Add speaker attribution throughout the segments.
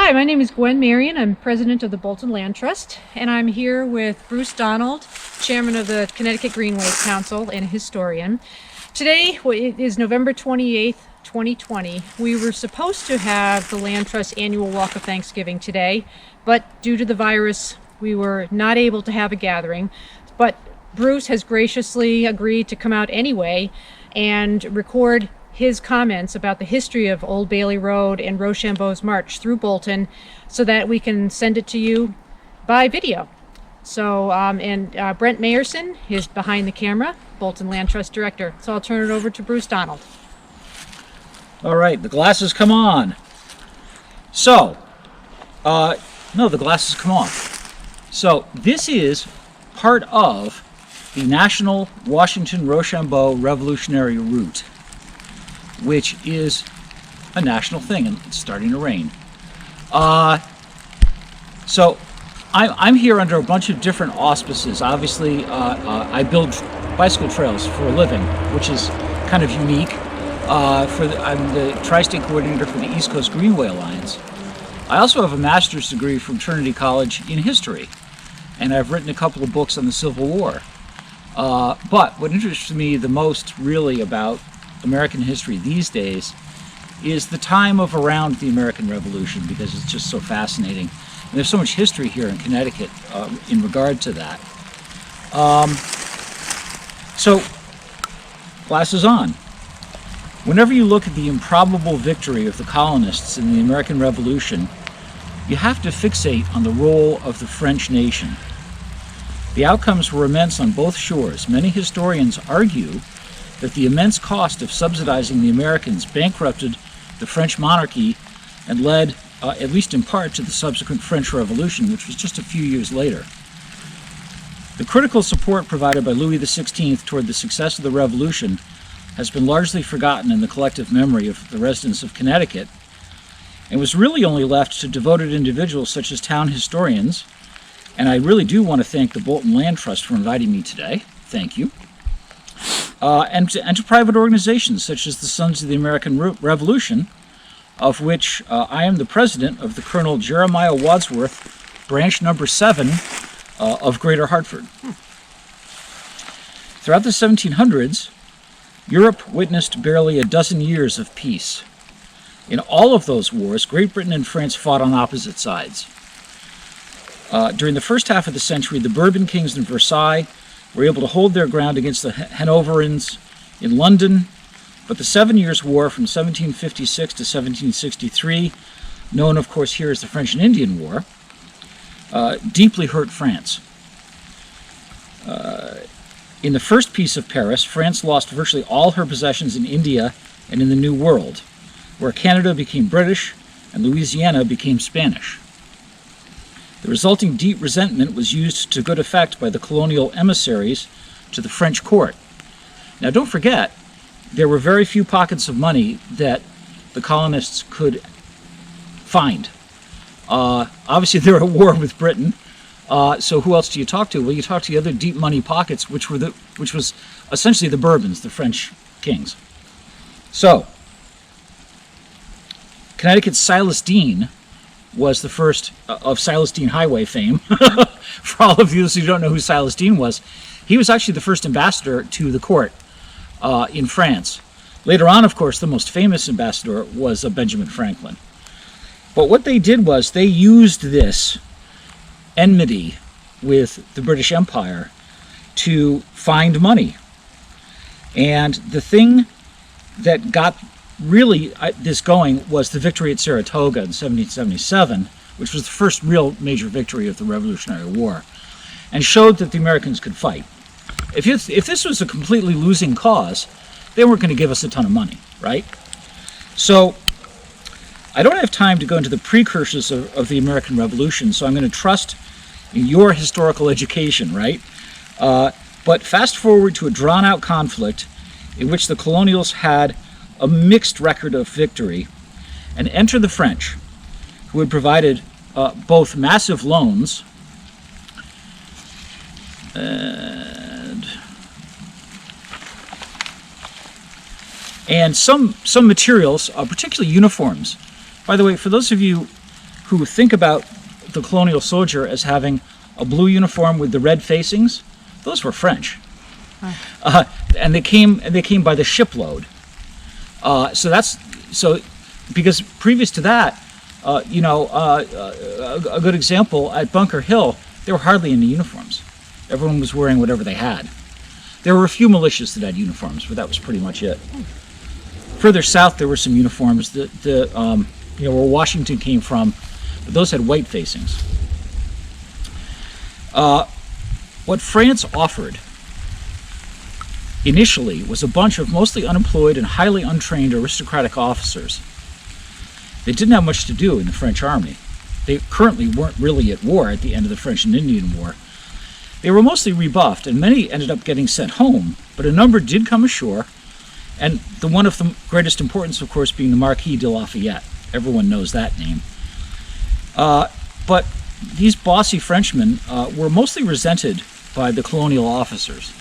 Speaker 1: Hi, my name is Gwen Marion. I'm president of the Bolton Land Trust, and I'm here with Bruce Donald, chairman of the Connecticut Greenway Council and a historian. Today it is November 28th, 2020. We were supposed to have the Land Trust annual Walk of Thanksgiving today, but due to the virus, we were not able to have a gathering. But Bruce has graciously agreed to come out anyway and record his comments about the history of Old Bailey Road and Rochambeau's march through Bolton so that we can send it to you by video. So, Brent Mayerson is behind the camera, Bolton Land Trust Director. So I'll turn it over to Bruce Donald.
Speaker 2: All right, the glasses come on. So, no, the glasses come off. So this is part of the National Washington-Rochambeau Revolutionary Route, which is a national thing, and it's starting to rain. So I'm here under a bunch of different auspices. Obviously, I build bicycle trails for a living, which is kind of unique. I'm the Tristate coordinator for the East Coast Greenway Alliance. I also have a master's degree from Trinity College in history, and I've written a couple of books on the Civil War. But what interests me the most really about American history these days is the time of around the American Revolution, because it's just so fascinating. And there's so much history here in Connecticut in regard to that. So, glasses on. Whenever you look at the improbable victory of the colonists in the American Revolution, you have to fixate on the role of the French nation. The outcomes were immense on both shores. Many historians argue that the immense cost of subsidizing the Americans bankrupted the French monarchy and led, at least in part, to the subsequent French Revolution, which was just a few years later. The critical support provided by Louis XVI toward the success of the Revolution has been largely forgotten in the collective memory of the residents of Connecticut, and was really only left to devoted individuals such as town historians. And I really do want to thank the Bolton Land Trust for inviting me today. Thank you. And to private organizations such as the Sons of the American Revolution, of which I am the president of the Colonel Jeremiah Wadsworth, branch number 7 of Greater Hartford. Throughout the 1700s, Europe witnessed barely a dozen years of peace. In all of those wars, Great Britain and France fought on opposite sides. During the first half of the century, the Bourbon kings in Versailles were able to hold their ground against the Hanoverians in London, but the 7 Years' War from 1756 to 1763, known of course here as the French and Indian War, deeply hurt France. In the First Peace of Paris, France lost virtually all her possessions in India and in the New World, where Canada became British and Louisiana became Spanish. The resulting deep resentment was used to good effect by the colonial emissaries to the French court. Now, don't forget, there were very few pockets of money that the colonists could find. Obviously, they're at war with Britain, so who else do you talk to? Well, you talk to the other deep money pockets, which was essentially the Bourbons, the French kings. So, Connecticut's Silas Deane was the first of Silas Deane Highway fame. For all of you who don't know who Silas Deane was, he was actually the first ambassador to the court in France. Later on, of course, the most famous ambassador was Benjamin Franklin. But what they did was they used this enmity with the British Empire to find money. And the thing that got really this going was the victory at Saratoga in 1777, which was the first real major victory of the Revolutionary War, and showed that the Americans could fight. If this was a completely losing cause, they weren't going to give us a ton of money, right? So I don't have time to go into the precursors of the American Revolution, so I'm going to trust in your historical education, right? But fast forward to a drawn-out conflict in which the colonials had a mixed record of victory, and enter the French, who had provided both massive loans and some materials, particularly uniforms. By the way, for those of you who think about the colonial soldier as having a blue uniform with the red facings, those were French. And they came by the shipload. So because previous to that, a good example at Bunker Hill, there were hardly any uniforms. Everyone was wearing whatever they had. There were a few militias that had uniforms, but that was pretty much it. Further south, there were some uniforms where Washington came from, but those had white facings. What France offered initially was a bunch of mostly unemployed and highly untrained aristocratic officers. They didn't have much to do in the French army. They currently weren't really at war at the end of the French and Indian War. They were mostly rebuffed, and many ended up getting sent home, but a number did come ashore, and the one of the greatest importance, of course, being the Marquis de Lafayette. Everyone knows that name. But these bossy Frenchmen were mostly resented by the colonial officers.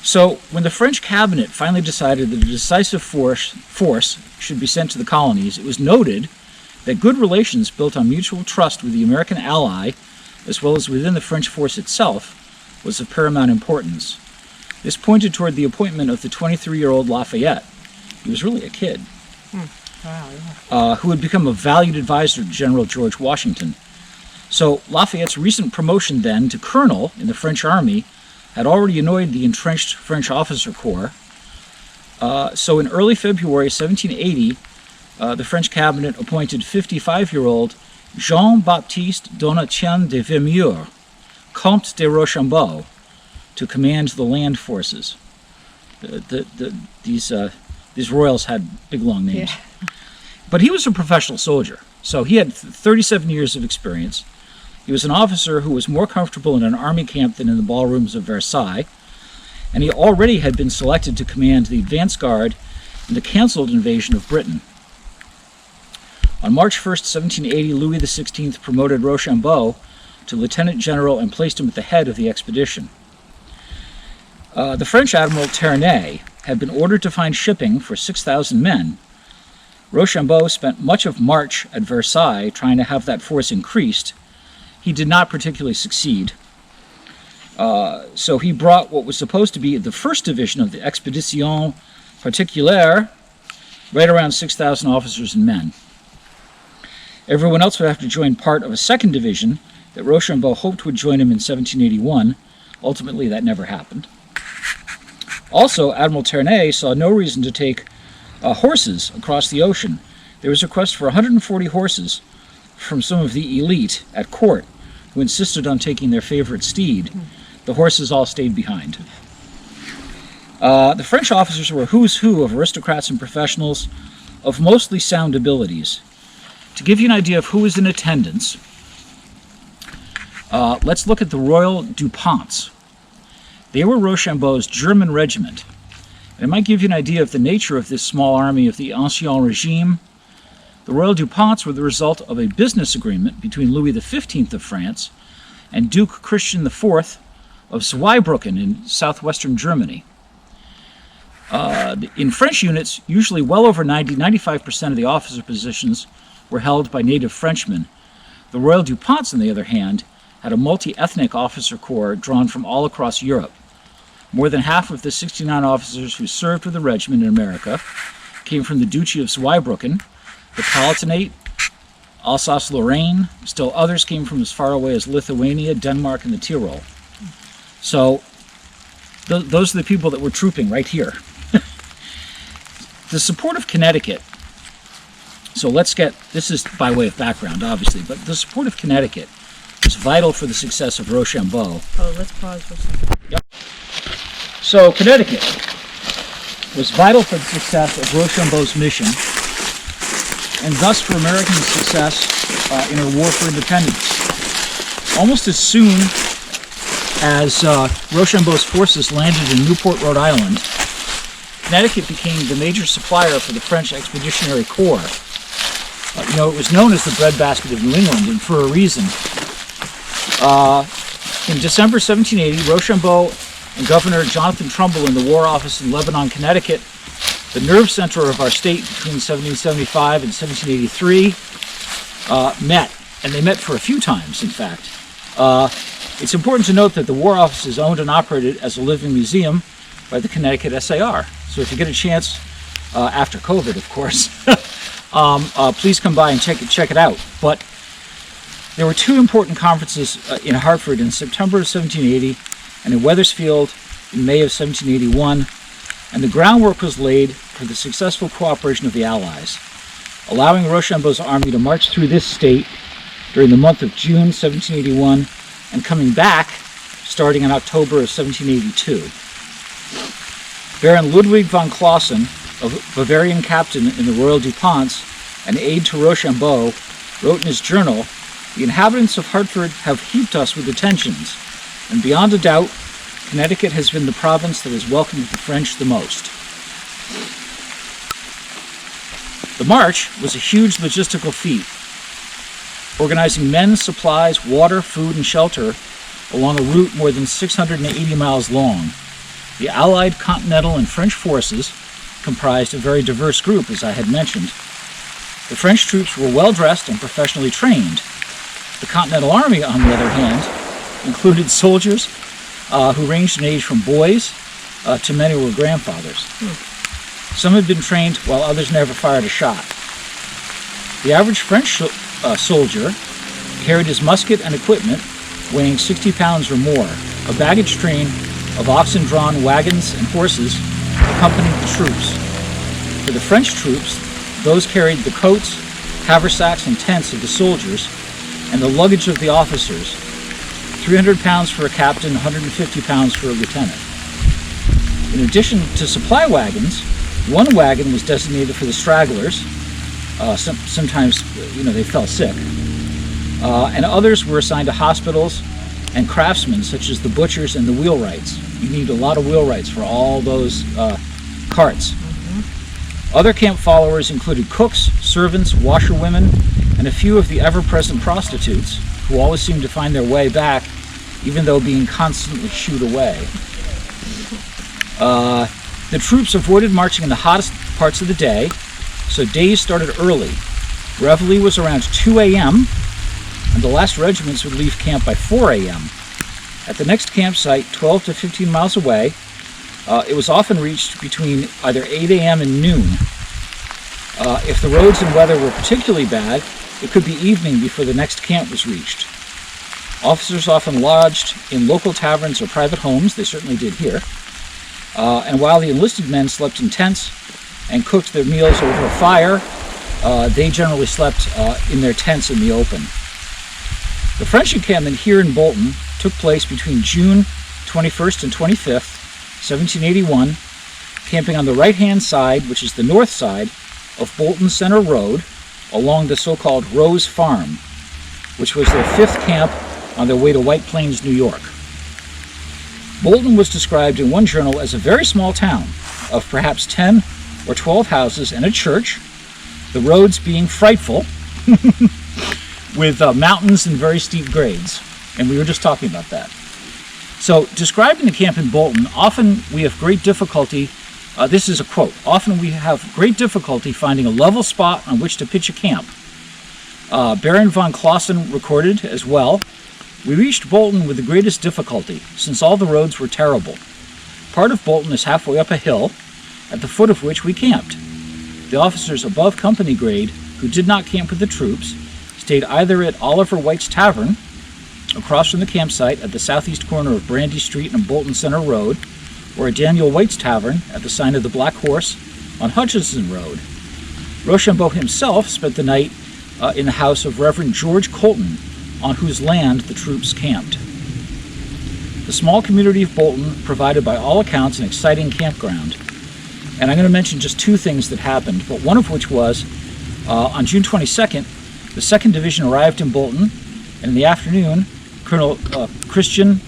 Speaker 2: So when the French cabinet finally decided that a decisive force should be sent to the colonies, it was noted that good relations built on mutual trust with the American ally, as well as within the French force itself, was of paramount importance. This pointed toward the appointment of the 23-year-old Lafayette. He was really a kid. Who had become a valued advisor to General George Washington. So Lafayette's recent promotion then to colonel in the French army had already annoyed the entrenched French officer corps. So in early February 1780, the French cabinet appointed 55-year-old Jean-Baptiste Donatien de Vimeur, Comte de Rochambeau, to command the land forces. These royals had big long names. Yeah. But he was a professional soldier, so he had 37 years of experience. He was an officer who was more comfortable in an army camp than in the ballrooms of Versailles, and he already had been selected to command the advance guard in the cancelled invasion of Britain. On March 1st, 1780, Louis XVI promoted Rochambeau to lieutenant general and placed him at the head of the expedition. The French Admiral Ternay had been ordered to find shipping for 6,000 men. Rochambeau spent much of March at Versailles trying to have that force increased. He did not particularly succeed. So he brought what was supposed to be the first division of the Expedition Particulière, right around 6,000 officers and men. Everyone else would have to join part of a second division that Rochambeau hoped would join him in 1781. Ultimately, that never happened. Also, Admiral Ternay saw no reason to take horses across the ocean. There was a request for 140 horses from some of the elite at court who insisted on taking their favorite steed. The horses all stayed behind. The French officers were a who's who of aristocrats and professionals of mostly sound abilities. To give you an idea of who was in attendance, let's look at the Royal DuPonts. They were Rochambeau's German regiment. And it might give you an idea of the nature of this small army of the Ancien Regime. The Royal DuPonts were the result of a business agreement between Louis XV of France and Duke Christian IV of Zweibrücken in southwestern Germany. In French units, usually well over 95% of the officer positions were held by native Frenchmen. The Royal DuPonts, on the other hand, had a multi-ethnic officer corps drawn from all across Europe. More than half of the 69 officers who served with the regiment in America came from the Duchy of Zweibrücken, the Palatinate, Alsace-Lorraine. Still others came from as far away as Lithuania, Denmark, and the Tyrol. So those are the people that were trooping right here. The support of Connecticut. So this is by way of background, obviously, but the support of Connecticut was vital for the success of Rochambeau.
Speaker 1: Oh, let's pause for a second.
Speaker 2: Yep. So Connecticut was vital for the success of Rochambeau's mission, and thus for American success in our war for independence. Almost as soon as Rochambeau's forces landed in Newport, Rhode Island, Connecticut became the major supplier for the French Expeditionary Corps. It was known as the breadbasket of New England, and for a reason. In December 1780, Rochambeau and Governor Jonathan Trumbull in the War Office in Lebanon, Connecticut, the nerve center of our state between 1775 and 1783, met, and they met for a few times, in fact. It's important to note that the War Office is owned and operated as a living museum by the Connecticut SAR. So if you get a chance, after COVID, of course, please come by and check it out. But there were two important conferences in Hartford in September of 1780 and in Wethersfield in May of 1781, and the groundwork was laid for the successful cooperation of the Allies, allowing Rochambeau's army to march through this state during the month of June 1781 and coming back starting in October of 1782. Baron Ludwig von Clausen, a Bavarian captain in the Royal DuPonts and aide to Rochambeau, wrote in his journal, "The inhabitants of Hartford have heaped us with attentions, and beyond a doubt, Connecticut has been the province that has welcomed the French the most." The march was a huge logistical feat, organizing men, supplies, water, food, and shelter along a route more than 680 miles long. The Allied, Continental, and French forces comprised a very diverse group, as I had mentioned. The French troops were well-dressed and professionally trained. The Continental Army, on the other hand, included soldiers who ranged in age from boys to men who were grandfathers. Some had been trained while others never fired a shot. The average French soldier carried his musket and equipment weighing 60 pounds or more. A baggage train of oxen-drawn wagons and horses accompanied the troops. For the French troops, those carried the coats, haversacks, and tents of the soldiers and the luggage of the officers, 300 pounds for a captain, 150 pounds for a lieutenant. In addition to supply wagons, one wagon was designated for the stragglers. Sometimes, they fell sick. And others were assigned to hospitals and craftsmen, such as the butchers and the wheelwrights. You need a lot of wheelwrights for all those carts. Other camp followers included cooks, servants, washerwomen, and a few of the ever-present prostitutes, who always seemed to find their way back, even though being constantly shooed away. The troops avoided marching in the hottest parts of the day, so days started early. Reveille was around 2 a.m., and the last regiments would leave camp by 4 a.m. At the next campsite, 12 to 15 miles away, it was often reached between either 8 a.m. and noon. If the roads and weather were particularly bad, it could be evening before the next camp was reached. Officers often lodged in local taverns or private homes. They certainly did here. And while the enlisted men slept in tents and cooked their meals over a fire, they generally slept in their tents in the open. The French encampment here in Bolton took place between June 21st and 25th, 1781, camping on the right-hand side, which is the north side, of Bolton Center Road, along the so-called Rose Farm, which was their fifth camp on their way to White Plains, New York. Bolton was described in one journal as a very small town of perhaps 10 or 12 houses and a church, the roads being frightful, with mountains and very steep grades. And we were just talking about that. So, describing the camp in Bolton, often we have great difficulty, this is a quote, "Often we have great difficulty finding a level spot on which to pitch a camp." Baron von Clausen recorded as well, "We reached Bolton with the greatest difficulty, since all the roads were terrible. Part of Bolton is halfway up a hill, at the foot of which we camped. The officers above company grade, who did not camp with the troops, stayed either at Oliver White's Tavern, across from the campsite at the southeast corner of Brandy Street and Bolton Center Road, or at Daniel White's Tavern at the sign of the Black Horse on Hutchinson Road. Rochambeau himself spent the night in the house of Reverend George Colton, on whose land the troops camped." The small community of Bolton provided by all accounts an exciting campground. And I'm going to mention just two things that happened, but one of which was on June 22nd, the 2nd Division arrived in Bolton, and in the afternoon, Colonel Christian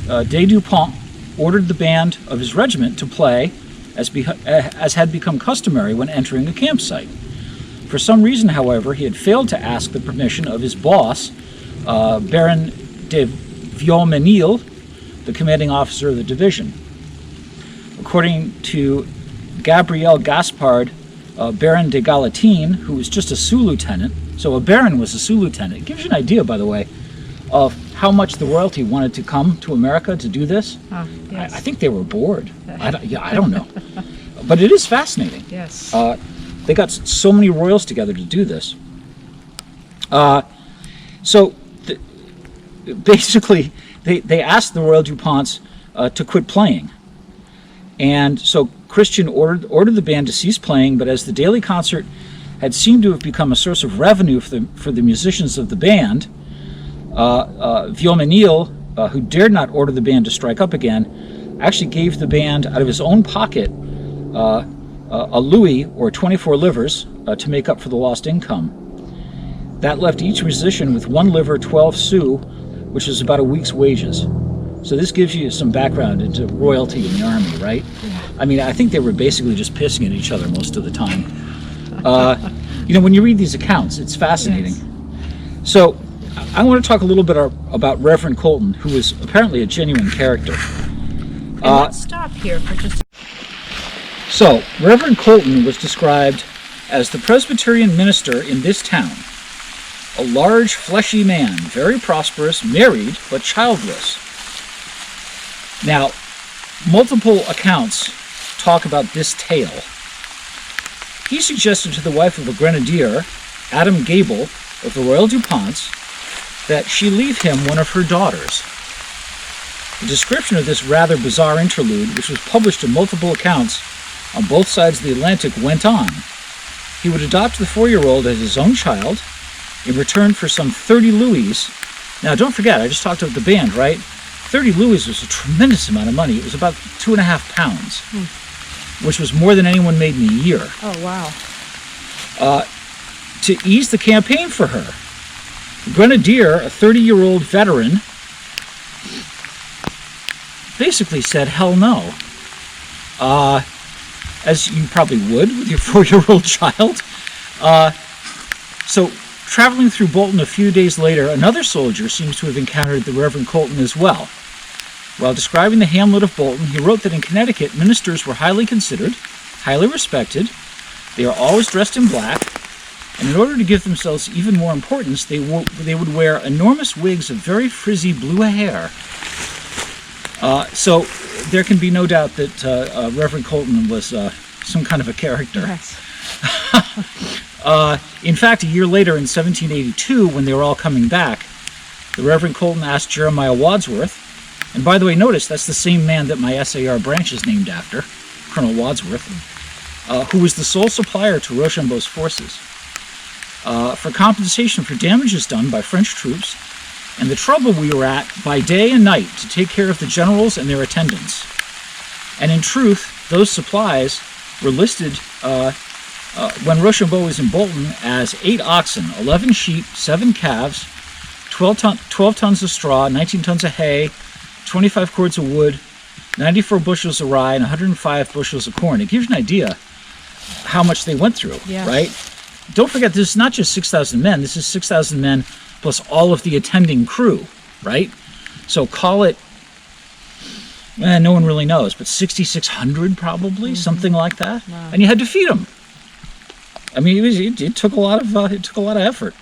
Speaker 2: de Dupont ordered the band of his regiment to play as had become customary when entering a campsite. For some reason, however, he had failed to ask the permission of his boss, Baron de Viomenil, the commanding officer of the division. According to Gabriel Gaspard, Baron de Galatine, who was just a sous-lieutenant, So a baron was a Sioux lieutenant. It gives you an idea, by the way, of how much the royalty wanted to come to America to do this.
Speaker 1: Yes.
Speaker 2: I think they were bored. I don't know. But it is fascinating.
Speaker 1: Yes.
Speaker 2: They got so many royals together to do this. Basically, they asked the Royal DuPonts to quit playing. And so Christian ordered the band to cease playing, but as the daily concert had seemed to have become a source of revenue for the musicians of the band, Violmenil, who dared not order the band to strike up again, actually gave the band out of his own pocket a louis or 24 livres to make up for the lost income. That left each musician with 1 liver, 12 sous, which is about a week's wages. So this gives you some background into royalty in the army, right?
Speaker 1: Yeah.
Speaker 2: I mean, I think they were basically just pissing at each other most of the time. When you read these accounts, it's fascinating.
Speaker 1: Yes.
Speaker 2: So I want to talk a little bit about Reverend Colton, who is apparently a genuine character.
Speaker 1: And let's stop here for just...
Speaker 2: So, Reverend Colton was described as the Presbyterian minister in this town. A large, fleshy man, very prosperous, married, but childless. Now, multiple accounts talk about this tale. He suggested to the wife of a grenadier, Adam Gable of the Royal DuPonts, that she leave him one of her daughters. The description of this rather bizarre interlude, which was published in multiple accounts on both sides of the Atlantic, went on. He would adopt the 4-year-old as his own child in return for some 30 louis. Now, don't forget, I just talked about the band, right? 30 louis was a tremendous amount of money. It was about 2.5 pounds, which was more than anyone made in a year.
Speaker 1: Oh, wow.
Speaker 2: To ease the campaign for her. The grenadier, a 30-year-old veteran, basically said, hell no. As you probably would with your 4-year-old child. So, traveling through Bolton a few days later, another soldier seems to have encountered the Reverend Colton as well. While describing the hamlet of Bolton, he wrote that in Connecticut, ministers were highly considered, highly respected, they are always dressed in black, and in order to give themselves even more importance, they would wear enormous wigs of very frizzy blue hair. So there can be no doubt that Reverend Colton was some kind of a character.
Speaker 1: Yes.
Speaker 2: In fact, a year later in 1782, when they were all coming back, the Reverend Colton asked Jeremiah Wadsworth, and by the way, notice that's the same man that my SAR branch is named after, Colonel Wadsworth, who was the sole supplier to Rochambeau's forces, for compensation for damages done by French troops and the trouble we were at by day and night to take care of the generals and their attendants. And in truth, those supplies were listed when Rochambeau was in Bolton as 8 oxen, 11 sheep, 7 calves, 12 tons of straw, 19 tons of hay, 25 cords of wood, 94 bushels of rye, and 105 bushels of corn. It gives you an idea how much they went through, right? Don't forget, this is not just 6,000 men. This is 6,000 men plus all of the attending crew, right? So call it, no one really knows, but 6,600 probably, something like that. Wow. And you had to feed them. I mean, it took a lot of effort.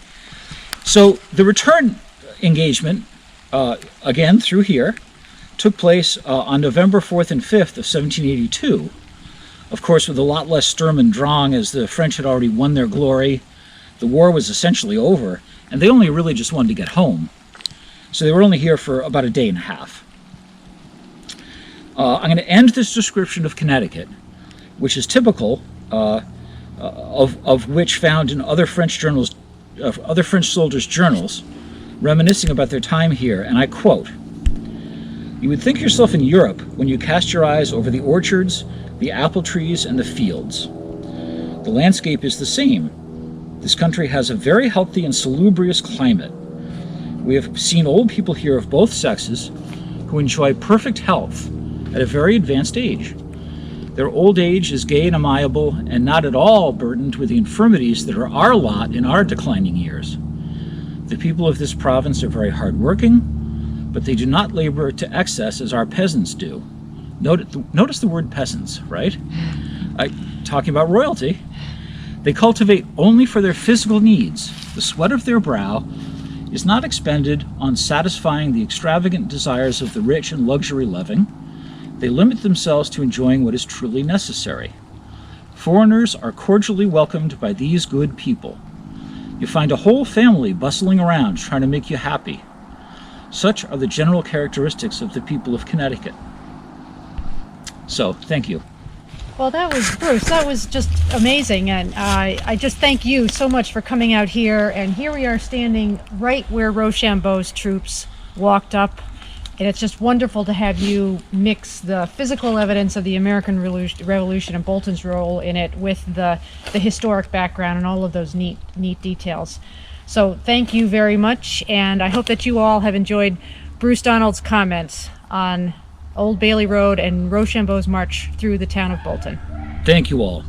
Speaker 2: So the return engagement, again through here, took place on November 4th and 5th of 1782. Of course, with a lot less Sturm und Drang, as the French had already won their glory. The war was essentially over, and they only really just wanted to get home. So they were only here for about a day and a half. I'm going to end this description of Connecticut, which is typical of which found in other French journals, other French soldiers' journals, reminiscing about their time here, and I quote, "You would think yourself in Europe when you cast your eyes over the orchards, the apple trees, and the fields. The landscape is the same. This country has a very healthy and salubrious climate. We have seen old people here of both sexes who enjoy perfect health at a very advanced age. Their old age is gay and amiable and not at all burdened with the infirmities that are our lot in our declining years. The people of this province are very hard-working, but they do not labor to excess as our peasants do." Notice the word peasants, right? Talking about royalty. They cultivate only for their physical needs. The sweat of their brow is not expended on satisfying the extravagant desires of the rich and luxury loving. They limit themselves to enjoying what is truly necessary. Foreigners are cordially welcomed by these good people. You find a whole family bustling around trying to make you happy. Such are the general characteristics of the people of Connecticut. So, thank you.
Speaker 1: Well, that was Bruce. That was just amazing, and I just thank you so much for coming out here. And here we are standing right where Rochambeau's troops walked up, and it's just wonderful to have you mix the physical evidence of the American Revolution and Bolton's role in it with the historic background and all of those neat details. So thank you very much, and I hope that you all have enjoyed Bruce Donald's comments on Old Bailey Road and Rochambeau's march through the town of Bolton.
Speaker 2: Thank you all.